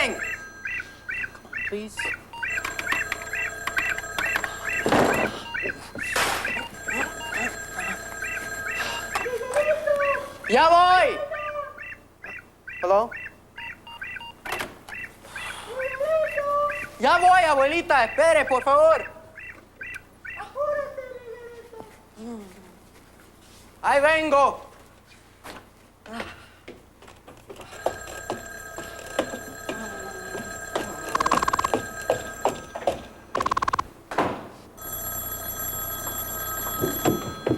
Gang! Come on, please. ¡Ya voy! ¿Hello? ¡Ya voy, abuelita! ¡Espere, por favor! ¡Ahí vengo!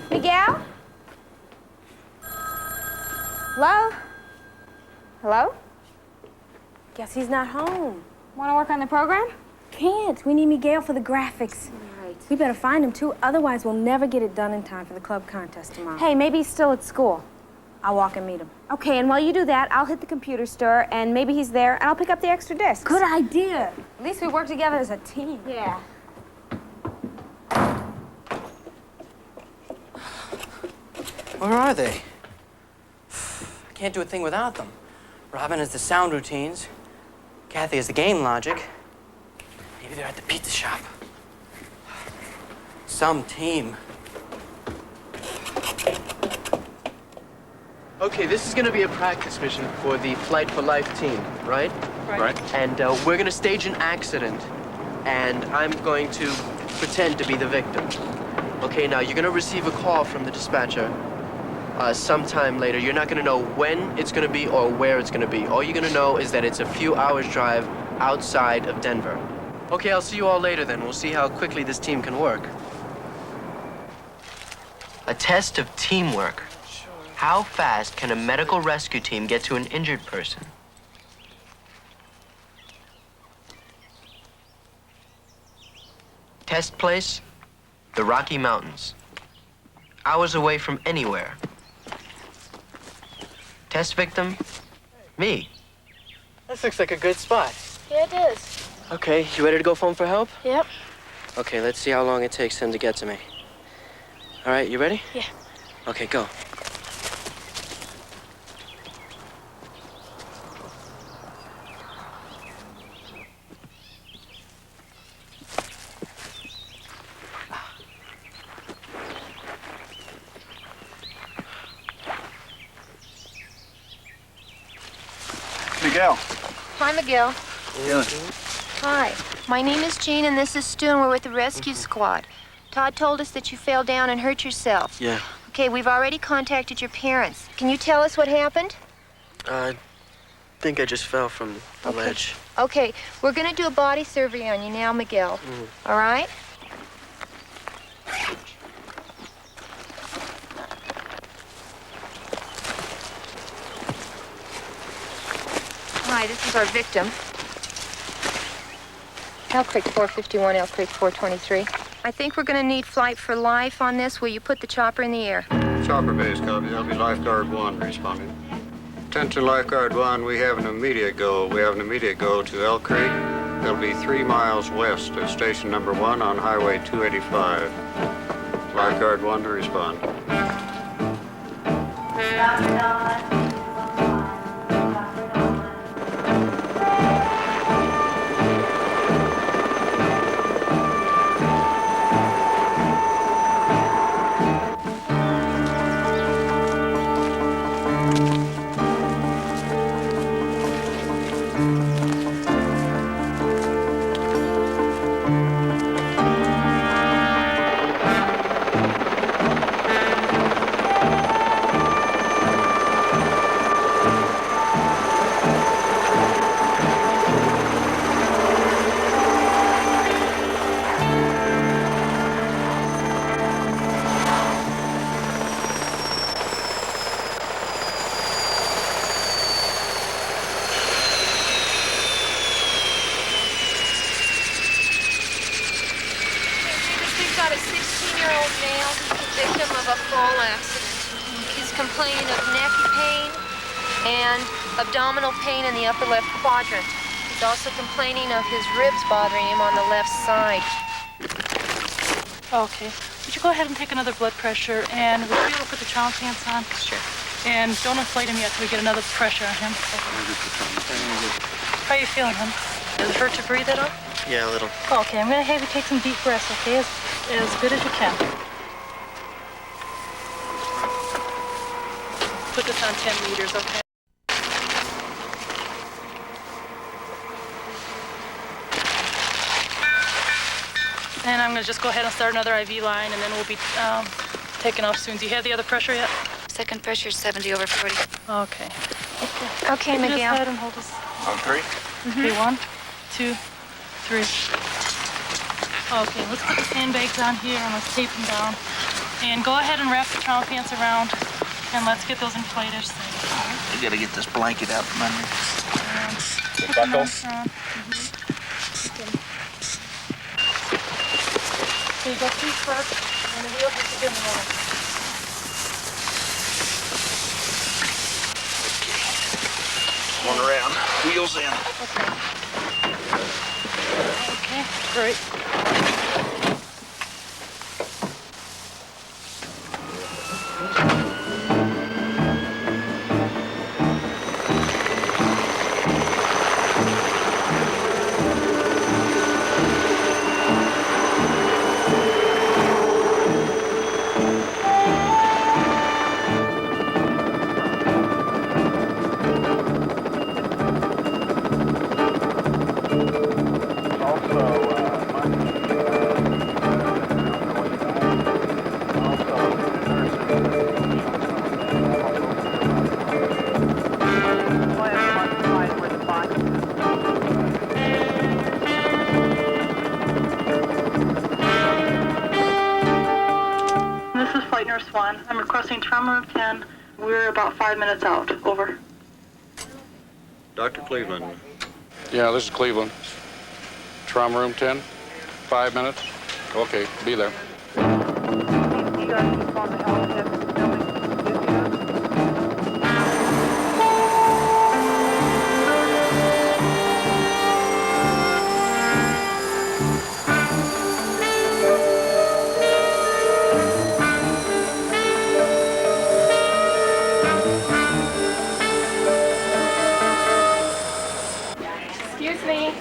Miguel? Hello? Hello? Guess he's not home. Want to work on the program? Can't. We need Miguel for the graphics. Right. We better find him, too. Otherwise, we'll never get it done in time for the club contest tomorrow. Hey, maybe he's still at school. I'll walk and meet him. Okay, and while you do that, I'll hit the computer store, and maybe he's there, and I'll pick up the extra discs. Good idea. At least we work together as a team. Yeah. Where are they? I can't do a thing without them. Robin has the sound routines. Kathy has the game logic. Maybe they're at the pizza shop. Some team. Okay, this is gonna be a practice mission for the Flight for Life team, right? Right. And we're gonna stage an accident, and I'm going to pretend to be the victim. Okay, now you're gonna receive a call from the dispatcher sometime later. You're not gonna know when it's gonna be or where it's gonna be. All you're gonna know is that it's a few hours drive outside of Denver. Okay, I'll see you all later then. We'll see how quickly this team can work. A test of teamwork. Sure. How fast can a medical rescue team get to an injured person? Test place, the Rocky Mountains. Hours away from anywhere. Test victim, me. This looks like a good spot. Yeah, it is. Okay, you ready to go phone for help? Yep. Okay, let's see how long it takes him to get to me. All right, you ready? Yeah. Okay, go. Miguel. Hi, Miguel. Yeah. Hi. My name is Jean, and this is Stu, and we're with the rescue squad. Todd told us that you fell down and hurt yourself. Yeah. Okay, we've already contacted your parents. Can you tell us what happened? I think I just fell from the ledge. Okay, we're gonna do a body survey on you now, Miguel. All right? Hi, this is our victim. Elk Creek 451, Elk Creek 423. I think we're gonna need Flight for Life on this. Will you put the chopper in the air? Chopper base copy. That'll be Lifeguard 1 responding. Attention Lifeguard 1, we have an immediate go. We have an immediate go to Elk Creek. That'll be 3 miles west of station number 1 on Highway 285. Lifeguard 1 to respond. Abdominal pain in the upper left quadrant. He's also complaining of his ribs bothering him on the left side. Okay. Would you go ahead and take another blood pressure, and would you be able to put the child pants on? Sure. And don't inflate him yet till we get another pressure on him. Okay. How are you feeling, hon? Does it hurt to breathe at all? Yeah, a little. Okay, I'm gonna have you take some deep breaths, okay? As good as you can. Put this on 10 meters, okay? And I'm gonna just go ahead and start another IV line, and then we'll be taking off soon. Do you have the other pressure yet? Second pressure is 70/40. Okay. Okay, You can just Miguel. head and hold us. On 3? Okay, 1, 2, 3. Okay, let's put the sandbags on here and let's tape them down. And go ahead and wrap the trauma pants around, and let's get those inflators things. We gotta get this blanket out from under. The buckles? So you go feet first, and the wheels will begin to roll. One around, wheels in. Okay, great. This is Flight Nurse 1. I'm requesting trauma room 10. We're about 5 minutes out. Over. Dr. Cleveland. Yeah, this is Cleveland. Trauma room 10, 5 minutes. Okay, be there. Excuse me.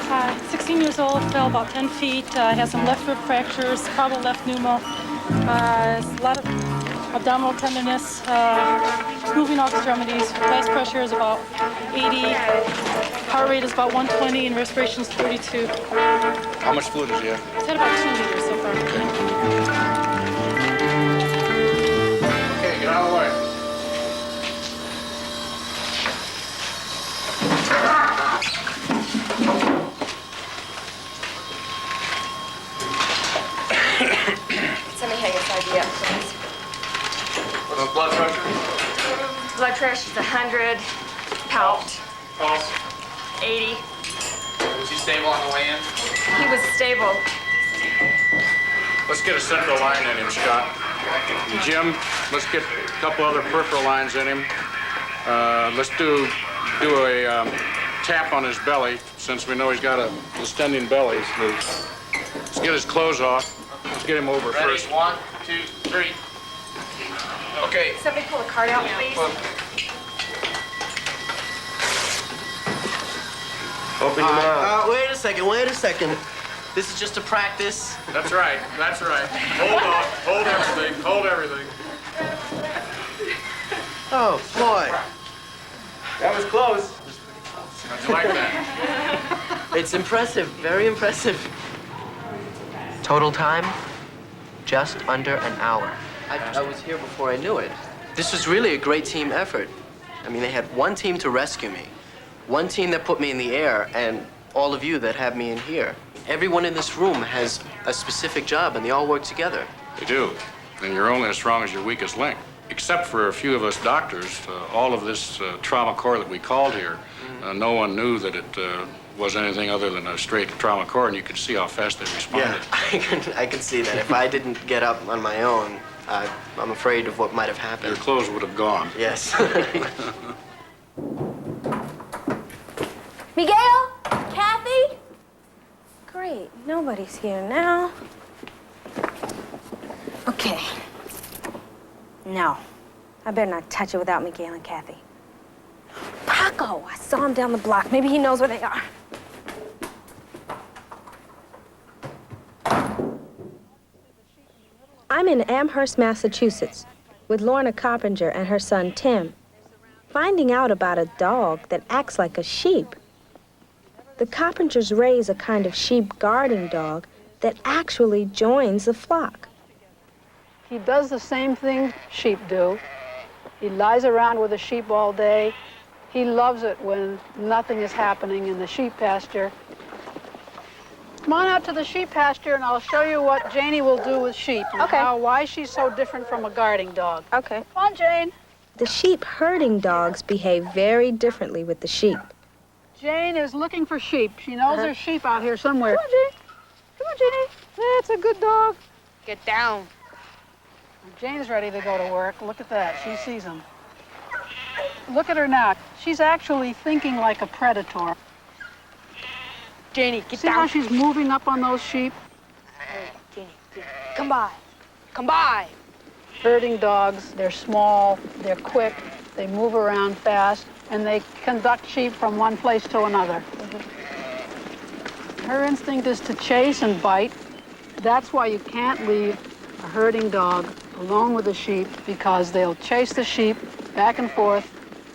Hi, 16 years old, fell about 10 feet, has some left rib fractures, probably left pneumo, a lot of abdominal tenderness, moving off extremities. Last pressure is about 80, heart rate is about 120, and respiration is 42. How much fluid does he have? He's had about 2 liters so far. Okay, get out of the way. Semi-Haggis idea, please. What's the blood pressure? Blood pressure's 100. Pulse. Pulse. 80. Was he stable on the way in? He was stable. Let's get a central line in him, Scott. Jim, let's get a couple other peripheral lines in him. Let's do a tap on his belly, since we know he's got a distending belly. Let's get his clothes off. Let's get him over Ready? first. 1, 2, 3. Okay. Somebody pull a card out, please. Open your mouth. Wait a second. This is just a practice. That's right. Hold on. Hold everything. Oh, boy. That was close. How'd you like that? It's impressive, very impressive. Total time, just under an hour. I was here before I knew it. This was really a great team effort. I mean, they had one team to rescue me, one team that put me in the air, and all of you that have me in here. Everyone in this room has a specific job, and they all work together. They do. And you're only as strong as your weakest link. Except for a few of us doctors, all of this trauma corps that we called here, no one knew that it was anything other than a straight trauma corps, and you could see how fast they responded. Yeah, I can see that. If I didn't get up on my own, I'm afraid of what might have happened. Your clothes would have gone. Yes. Miguel? Kathy? Great, nobody's here now. Okay. No. I better not touch it without Miguel and Kathy. Paco! I saw him down the block. Maybe he knows where they are. I'm in Amherst, Massachusetts, with Lorna Coppinger and her son, Tim, finding out about a dog that acts like a sheep. The Coppingers raise a kind of sheep guarding dog that actually joins the flock. He does the same thing sheep do. He lies around with the sheep all day. He loves it when nothing is happening in the sheep pasture. Come on out to the sheep pasture and I'll show you what Janie will do with sheep and why she's so different from a guarding dog. Okay. Come on, Jane. The sheep herding dogs behave very differently with the sheep. Jane is looking for sheep. She knows there's sheep out here somewhere. Come on, Jane. Come on, Janie. That's a good dog. Get down. Jane's ready to go to work. Look at that. She sees them. Look at her now. She's actually thinking like a predator. Janie, get See how she's moving up on those sheep? Janie, come by. Come by. Herding dogs, they're small, they're quick, they move around fast, and they conduct sheep from one place to another. Her instinct is to chase and bite. That's why you can't leave a herding dog alone with the sheep, because they'll chase the sheep back and forth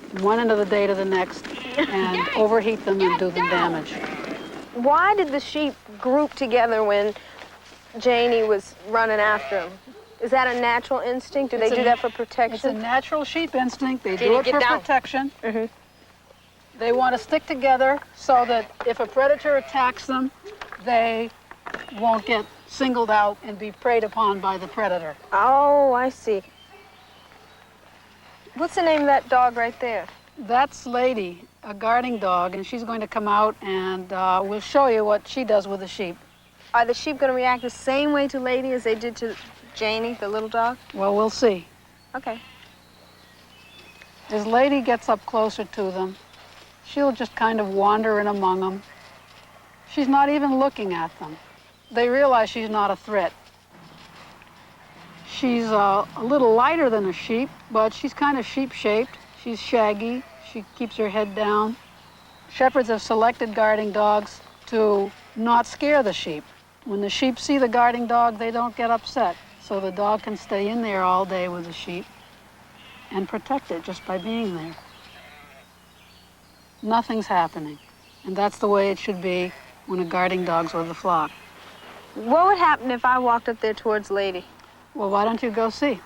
from one end of the day to the next and overheat them and do them damage. Why did the sheep group together when Janie was running after them? Is that a natural instinct? Do they do that for protection? It's a natural sheep instinct. They do it for protection. They want to stick together so that if a predator attacks them, they won't get singled out and be preyed upon by the predator. Oh, I see. What's the name of that dog right there? That's Lady, a guarding dog, and she's going to come out and we'll show you what she does with the sheep. Are the sheep going to react the same way to Lady as they did to Janie, the little dog? Well, we'll see. Okay. As Lady gets up closer to them, she'll just kind of wander in among them. She's not even looking at them. They realize she's not a threat. She's a little lighter than a sheep, but she's kind of sheep-shaped. She's shaggy. She keeps her head down. Shepherds have selected guarding dogs to not scare the sheep. When the sheep see the guarding dog, they don't get upset. So the dog can stay in there all day with the sheep and protect it just by being there. Nothing's happening. And that's the way it should be when a guarding dog's with the flock. What would happen if I walked up there towards Lady? Well, why don't you go see?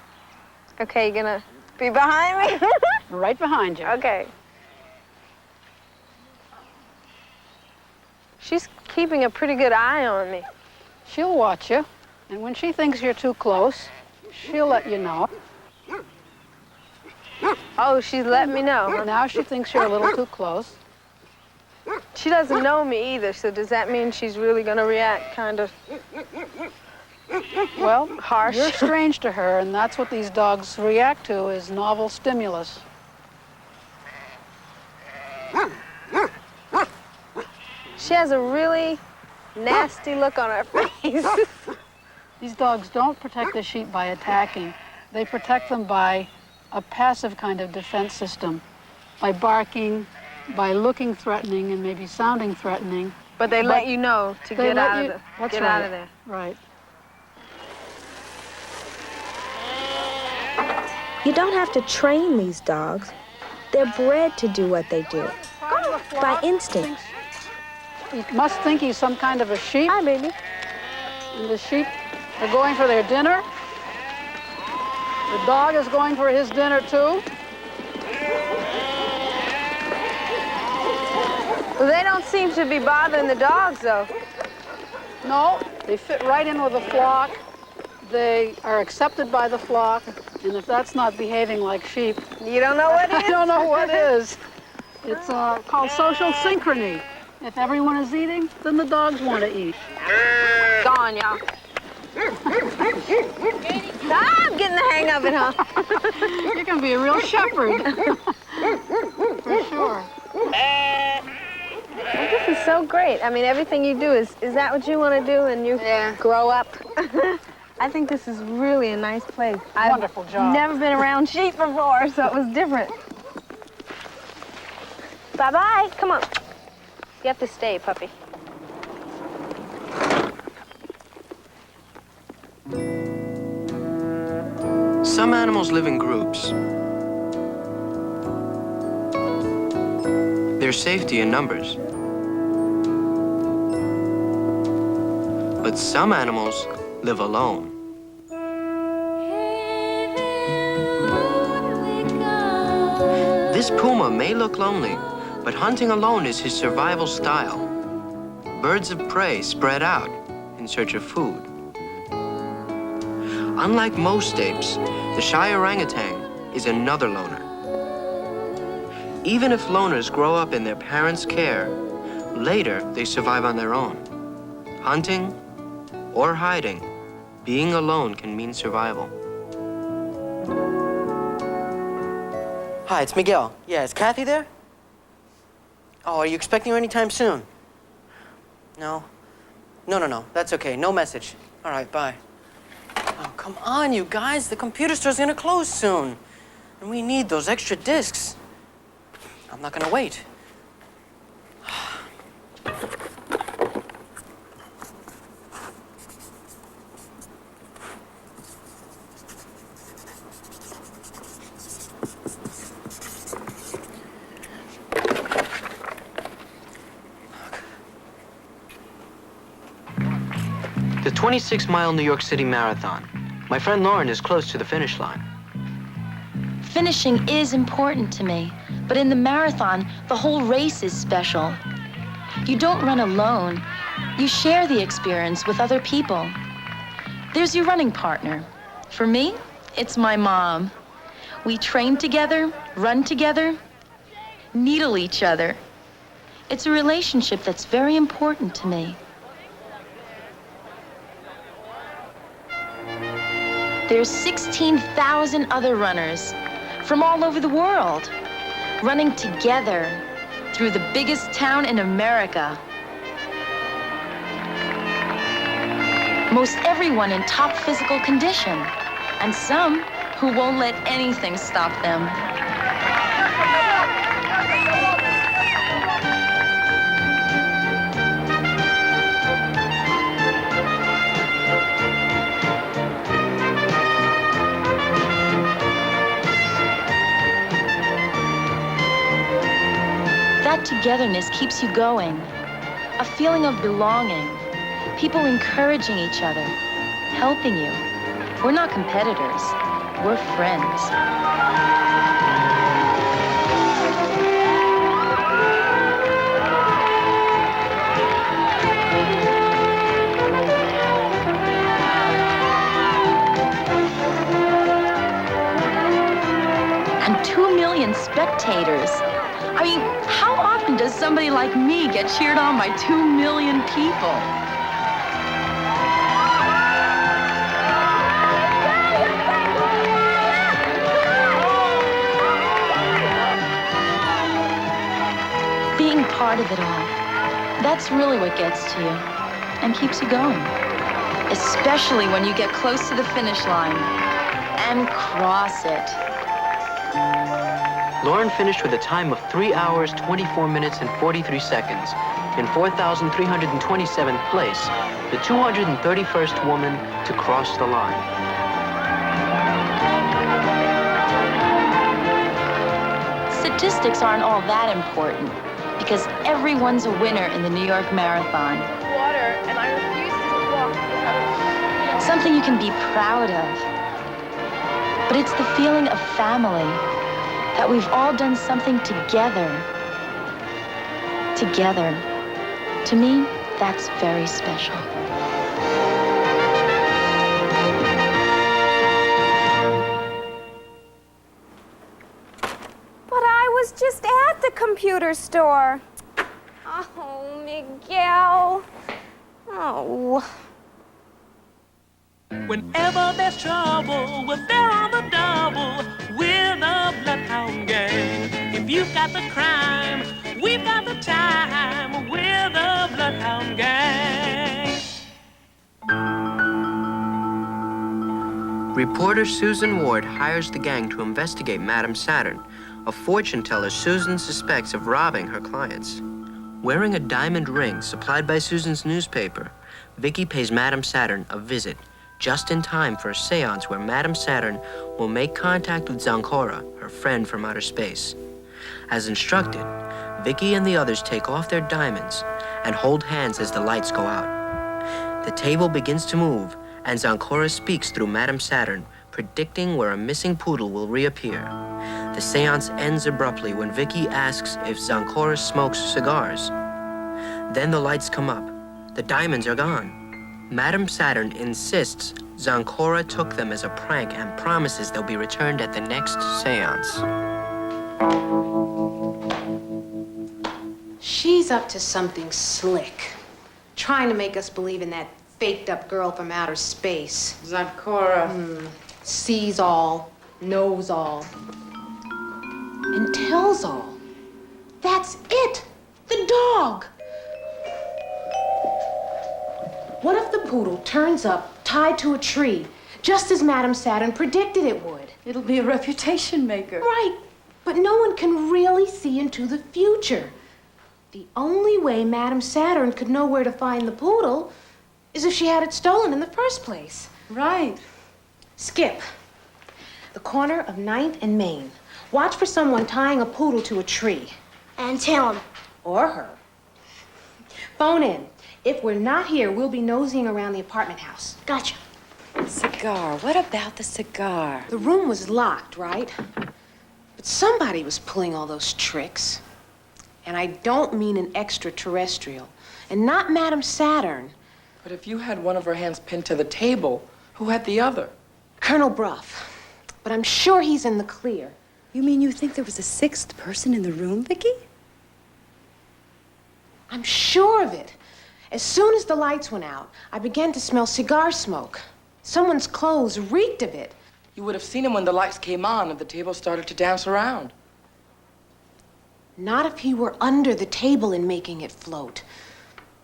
Okay, you gonna be behind me? Right behind you. Okay. She's keeping a pretty good eye on me. She'll watch you, and when she thinks you're too close, she'll let you know. Oh, she's let me know. Now she thinks you're a little too close. She doesn't know me either, so does that mean she's really gonna react kind of Well, harsh? You're strange to her, and that's what these dogs react to, is novel stimulus. She has a really nasty look on her face. These dogs don't protect the sheep by attacking. They protect them by a passive kind of defense system, by barking, by looking threatening and maybe sounding threatening. But they let you know to get out of there. Right. You don't have to train these dogs. They're bred to do what they do, by instinct. He must think he's some kind of a sheep. Hi, baby. And the sheep are going for their dinner. The dog is going for his dinner, too. Well, they don't seem to be bothering the dogs, though. No, they fit right in with the flock. They are accepted by the flock. And if that's not behaving like sheep, You don't know what it is? I don't know what is. It's called social synchrony. If everyone is eating, then the dogs want to eat. Gone, y'all. I'm getting the hang of it, huh? You're going to be a real shepherd. For sure. Well, this is so great. I mean, everything you do is that what you want to do when you grow up? I I think this is really a nice place. Wonderful job. I've never been around sheep before, so it was different. Bye-bye. Come on. You have to stay, puppy. Some animals live in groups. There's safety in numbers. But some animals live alone. This puma may look lonely, but hunting alone is his survival style. Birds of prey spread out in search of food. Unlike most apes, the shy orangutan is another loner. Even if loners grow up in their parents' care, later they survive on their own. Hunting or hiding, being alone can mean survival. Hi, it's Miguel. Yeah, is Kathy there? Oh, are you expecting her anytime soon? No? No, that's okay. No message. All right, bye. Oh, come on, you guys. The computer store's gonna close soon. And we need those extra discs. I'm not gonna wait. The 26-mile New York City Marathon. My friend Lauren is close to the finish line. Finishing is important to me, but in the marathon, the whole race is special. You don't run alone. You share the experience with other people. There's your running partner. For me, it's my mom. We train together, run together, needle each other. It's a relationship that's very important to me. There's 16,000 other runners from all over the world, running together through the biggest town in America. Most everyone in top physical condition, and some who won't let anything stop them. That togetherness keeps you going. A feeling of belonging. People encouraging each other, helping you. We're not competitors. We're friends. And 2 million spectators. I mean, how often does somebody like me get cheered on by 2 million people? Being part of it all, that's really what gets to you and keeps you going. Especially when you get close to the finish line and cross it. Lauren finished with a time of 3 hours, 24 minutes, and 43 seconds. In 4,327th place, the 231st woman to cross the line. Statistics aren't all that important because everyone's a winner in the New York Marathon. Water, and I refuse to walk. Something you can be proud of. But it's the feeling of family. That we've all done something together. Together. To me, that's very special. But I was just at the computer store. Oh, Miguel. Oh. Whenever there's trouble, we're there on the double. We're the Bloodhound Gang. If you've got the crime, we've got the time. We're the Bloodhound Gang. Reporter Susan Ward hires the gang to investigate Madame Saturn, a fortune teller Susan suspects of robbing her clients. Wearing a diamond ring supplied by Susan's newspaper, Vicky pays Madame Saturn a visit just in time for a seance where Madame Saturn will make contact with Zancora, her friend from outer space. As instructed, Vicky and the others take off their diamonds and hold hands as the lights go out. The table begins to move, and Zancora speaks through Madame Saturn, predicting where a missing poodle will reappear. The seance ends abruptly when Vicky asks if Zancora smokes cigars. Then the lights come up. The diamonds are gone. Madame Saturn insists Zancora took them as a prank and promises they'll be returned at the next seance. She's up to something slick, trying to make us believe in that faked-up girl from outer space. Zancora. Sees all, knows all, and tells all. That's it! The dog! What if the poodle turns up tied to a tree, just as Madame Saturn predicted it would? It'll be a reputation maker. Right, but no one can really see into the future. The only way Madame Saturn could know where to find the poodle is if she had it stolen in the first place. Right. Skip. The corner of 9th and Main. Watch for someone tying a poodle to a tree. And tell him. Or her. Phone in. If we're not here, we'll be nosing around the apartment house. Gotcha. Cigar. What about the cigar? The room was locked, right? But somebody was pulling all those tricks. And I don't mean an extraterrestrial. And not Madame Saturn. But if you had one of her hands pinned to the table, who had the other? Colonel Bruff. But I'm sure he's in the clear. You mean you think there was a sixth person in the room, Vicky? I'm sure of it. As soon as the lights went out, I began to smell cigar smoke. Someone's clothes reeked of it. You would have seen him when the lights came on and the table started to dance around. Not if he were under the table and making it float.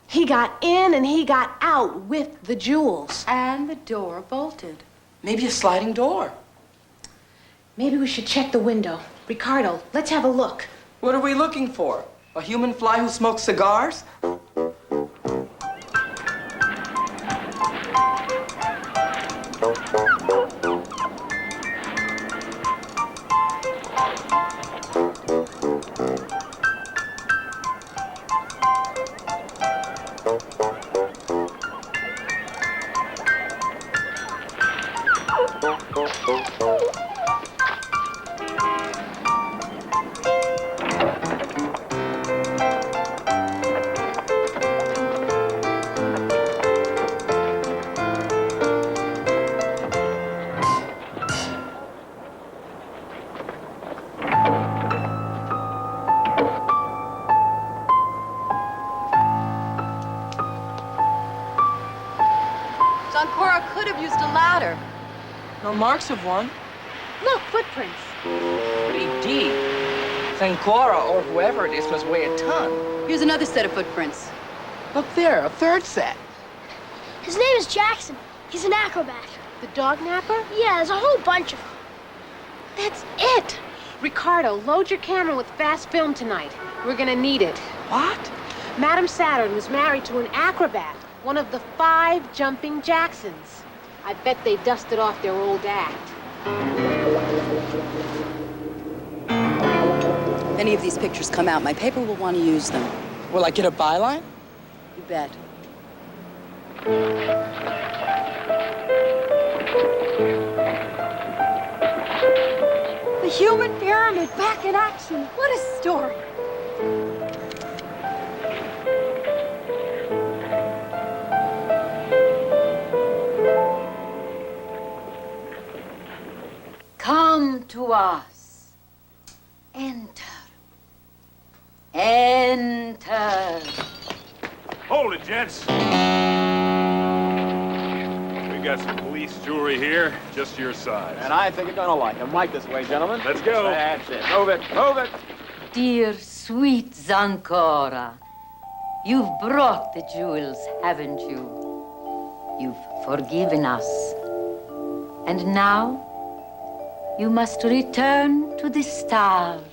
He got in and he got out with the jewels. And the door bolted. Maybe a sliding door. Maybe we should check the window. Ricardo, let's have a look. What are we looking for? A human fly who smokes cigars? Zancora could have used a ladder. No marks of one. Look, footprints. Pretty deep. Zancora, or whoever it is, must weigh a ton. Here's another set of footprints. Look there, a third set. His name is Jackson. He's an acrobat. The dog napper? Yeah, there's a whole bunch of them. That's it. Ricardo, load your camera with fast film tonight. We're gonna need it. What? Madame Saturn was married to an acrobat, one of the 5 jumping Jacksons. I bet they dusted off their old act. If any of these pictures come out, my paper will want to use them. Will I get a byline? You bet. The human pyramid back in action. What a story. Come to us. Enter. Enter. Hold it, gents. We got some police jewelry here, just your size. And I think you're gonna like them. Right this way, gentlemen. Let's go. That's it. Move it. Move it. Dear sweet Zancora, you've brought the jewels, haven't you? You've forgiven us. And now, you must return to the stars.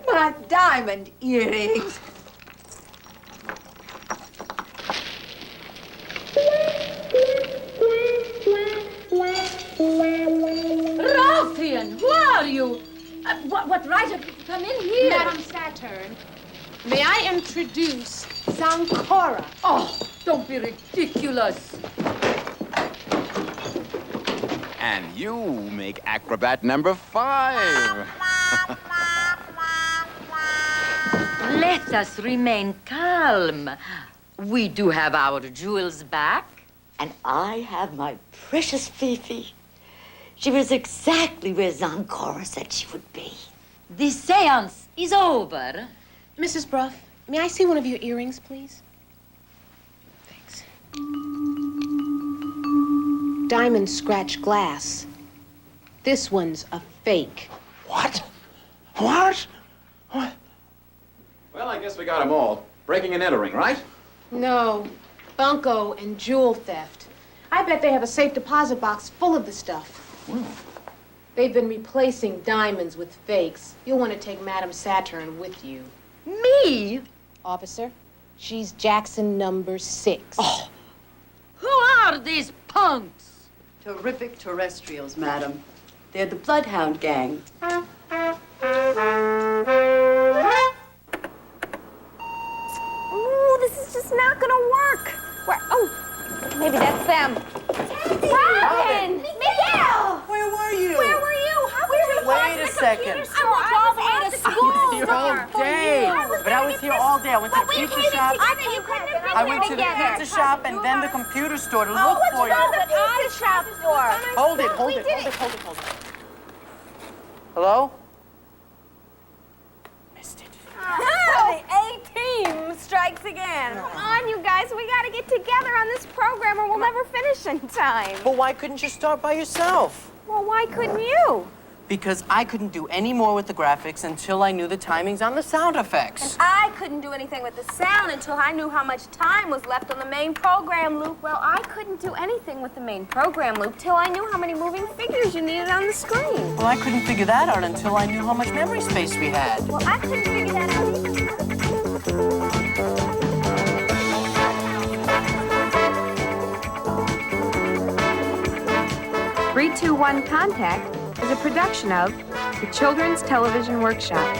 My diamond earrings. Ruffian, who are you? What right have you come in here? Madam Saturn, may I introduce Zancora? Oh, don't be ridiculous. And you make acrobat number 5. Let us remain calm. We do have our jewels back. And I have my precious Fifi. She was exactly where Zancora said she would be. The seance is over. Mrs. Bruff, may I see one of your earrings, please? Thanks. Diamond scratch glass. This one's a fake. What? What? What? Well, I guess we got them all. Breaking and entering, right? No, bunco and jewel theft. I bet they have a safe deposit box full of the stuff. Well. They've been replacing diamonds with fakes. You'll want to take Madam Saturn with you. Me? Officer, she's Jackson number 6. Oh. Who are these punks? Terrific terrestrials, madam. They're the Bloodhound Gang. Ooh, this is just not gonna work. Oh, maybe that's them. Robin! Miguel! Where were you? Where were you? How could you Wait a second. I walked all the way to school. I was here all day. But I was here all day. I went to the pizza shop. I went to the pizza shop and then the computer store to look for you. The pizza shop door. Hold it. Hello? The A-team strikes again. Come on, you guys. We got to get together on this program or we'll never finish in time. But why couldn't you start by yourself? Well, why couldn't you? Because I couldn't do any more with the graphics until I knew the timings on the sound effects. And I couldn't do anything with the sound until I knew how much time was left on the main program loop. Well, I couldn't do anything with the main program loop till I knew how many moving figures you needed on the screen. Well, I couldn't figure that out until I knew how much memory space we had. Well, I couldn't figure that out either. 321 Contact is a production of the Children's Television Workshop.